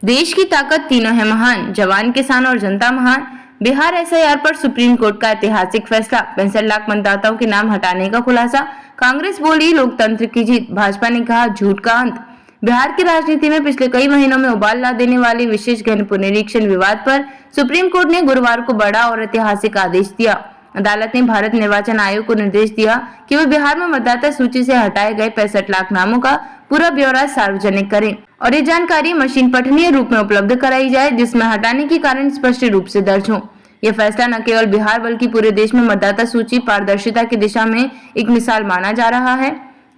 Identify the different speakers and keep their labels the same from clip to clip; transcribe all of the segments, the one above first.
Speaker 1: देश की ताकत तीनों है महान, जवान, किसान और जनता महान। बिहार एसआईआर पर सुप्रीम कोर्ट का ऐतिहासिक फैसला, 65 लाख मतदाताओं के नाम हटाने का खुलासा। कांग्रेस बोली लोकतंत्र की जीत, भाजपा ने कहा झूठ का अंत। बिहार की राजनीति में पिछले कई महीनों में उबाल ला देने वाले विशेष गहन पुनरीक्षण विवाद पर सुप्रीम कोर्ट ने गुरुवार को बड़ा और ऐतिहासिक आदेश दिया। अदालत ने भारत निर्वाचन आयोग को निर्देश दिया कि वह बिहार में मतदाता सूची से हटाए गए 65 लाख नामों का पूरा ब्यौरा सार्वजनिक करें और ये जानकारी मशीन पठनीय रूप में उपलब्ध कराई जाए, जिसमें हटाने के कारण स्पष्ट रूप से दर्ज हो। यह फैसला न केवल बिहार बल्कि पूरे देश में मतदाता सूची पारदर्शिता की दिशा में एक मिसाल माना जा रहा है।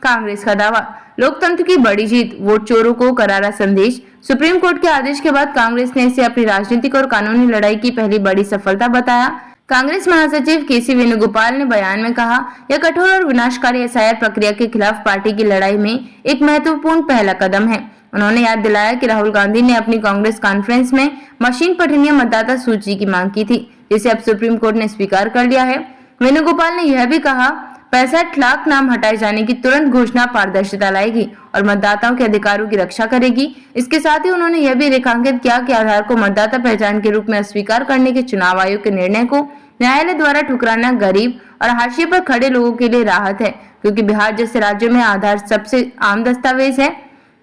Speaker 1: कांग्रेस का दावा, लोकतंत्र की बड़ी जीत, वोट चोरों को करारा संदेश। सुप्रीम कोर्ट के आदेश के बाद कांग्रेस ने इसे अपनी राजनीतिक और कानूनी लड़ाई की पहली बड़ी सफलता बताया। कांग्रेस महासचिव केसी वेणुगोपाल ने बयान में कहा, यह कठोर और विनाशकारी एसआईआर प्रक्रिया के खिलाफ पार्टी की लड़ाई में एक महत्वपूर्ण पहला कदम है। उन्होंने याद दिलाया कि राहुल गांधी ने अपनी कांग्रेस कॉन्फ्रेंस में मशीन पठनीय मतदाता सूची की मांग की थी, जिसे अब सुप्रीम कोर्ट ने स्वीकार कर लिया है। वेणुगोपाल ने यह भी कहा, 65 लाख नाम हटाए जाने की तुरंत घोषणा पारदर्शिता लाएगी और मतदाताओं के अधिकारों की रक्षा करेगी। इसके साथ ही उन्होंने यह भी रेखांकित किया कि आधार को मतदाता पहचान के रूप में अस्वीकार करने के चुनाव आयोग के निर्णय को न्यायालय द्वारा ठुकराना गरीब और हाशिए पर खड़े लोगों के लिए राहत है, क्योंकि बिहार जैसे राज्यों में आधार सबसे आम दस्तावेज है।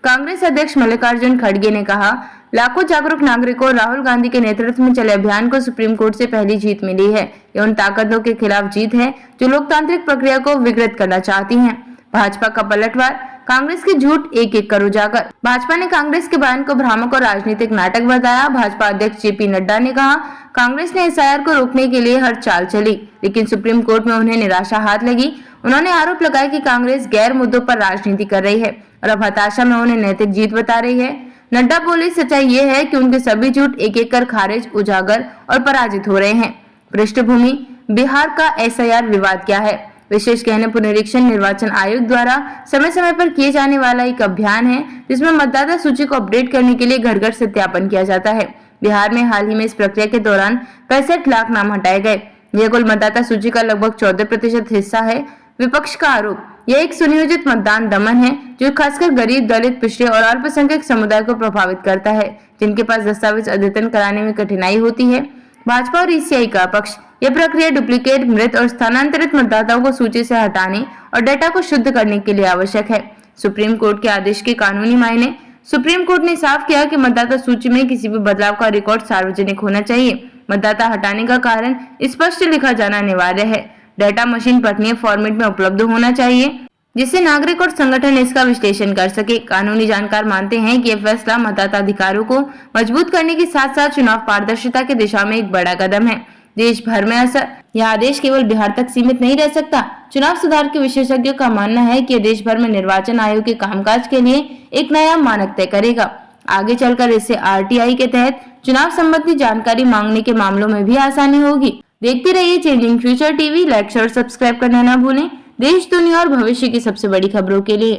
Speaker 1: कांग्रेस अध्यक्ष मल्लिकार्जुन खड़गे ने कहा, लाखों जागरूक नागरिकों और राहुल गांधी के नेतृत्व में चले अभियान को सुप्रीम कोर्ट से पहली जीत मिली है। ये उन ताकतों के खिलाफ जीत है जो लोकतांत्रिक प्रक्रिया को विकृत करना चाहती हैं। भाजपा का पलटवार, कांग्रेस के झूठ एक एक कर उजागर। भाजपा ने कांग्रेस के बयान को भ्रामक और राजनीतिक नाटक बताया। भाजपा अध्यक्ष जेपी नड्डा ने कहा, कांग्रेस ने एसआईआर को रोकने के लिए हर चाल चली, लेकिन सुप्रीम कोर्ट में उन्हें निराशा हाथ लगी। उन्होंने आरोप लगाया कि कांग्रेस गैर मुद्दों पर राजनीति कर रही है और अब हताशा में उन्हें नैतिक जीत बता रही है। नड्डा बोले, सच्चाई ये है कि उनके सभी झूठ एक एक कर खारिज, उजागर और पराजित हो रहे हैं। पृष्ठभूमि, बिहार का एसआईआर विवाद क्या है? विशेष गहन पुनरीक्षण निर्वाचन आयोग द्वारा समय समय पर किए जाने वाला एक अभियान है, जिसमें मतदाता सूची को अपडेट करने के लिए घर घर सत्यापन किया जाता है। बिहार में हाल ही में इस प्रक्रिया के दौरान 65 लाख नाम हटाए गए। यह कुल मतदाता सूची का लगभग 14% हिस्सा है। विपक्ष का आरोप, यह एक सुनियोजित मतदान दमन है जो खासकर गरीब, दलित, पिछड़े और अल्पसंख्यक समुदाय को प्रभावित करता है, जिनके पास दस्तावेज अद्यतन कराने में कठिनाई होती है। भाजपा और ईसीआई का पक्ष, यह प्रक्रिया डुप्लीकेट, मृत और स्थानांतरित मतदाताओं को सूची से हटाने और डेटा को शुद्ध करने के लिए आवश्यक है। सुप्रीम कोर्ट के आदेश के कानूनी मायने, सुप्रीम कोर्ट ने साफ किया कि मतदाता सूची में किसी भी बदलाव का रिकॉर्ड सार्वजनिक होना चाहिए। मतदाता हटाने का कारण स्पष्ट लिखा जाना अनिवार्य है। डेटा मशीन पठनीय फॉर्मेट में उपलब्ध होना चाहिए, जिससे नागरिक और संगठन इसका विश्लेषण कर सके। कानूनी जानकार मानते हैं कि यह फैसला मतदाता अधिकारों को मजबूत करने के साथ साथ चुनाव पारदर्शिता की दिशा में एक बड़ा कदम है। देश भर में असर, यह आदेश केवल बिहार तक सीमित नहीं रह सकता। चुनाव सुधार के विशेषज्ञों का मानना है कि देश भर में निर्वाचन आयोग के कामकाज के लिए एक नया मानक तय करेगा। आगे चलकर इससे आरटीआई के तहत चुनाव संबंधी जानकारी मांगने के मामलों में भी आसानी होगी। देखते रहिए changing future TV. Like, share, subscribe करना न भूलें। देश, दुनिया और भविष्य की सबसे बड़ी खबरों के लिए।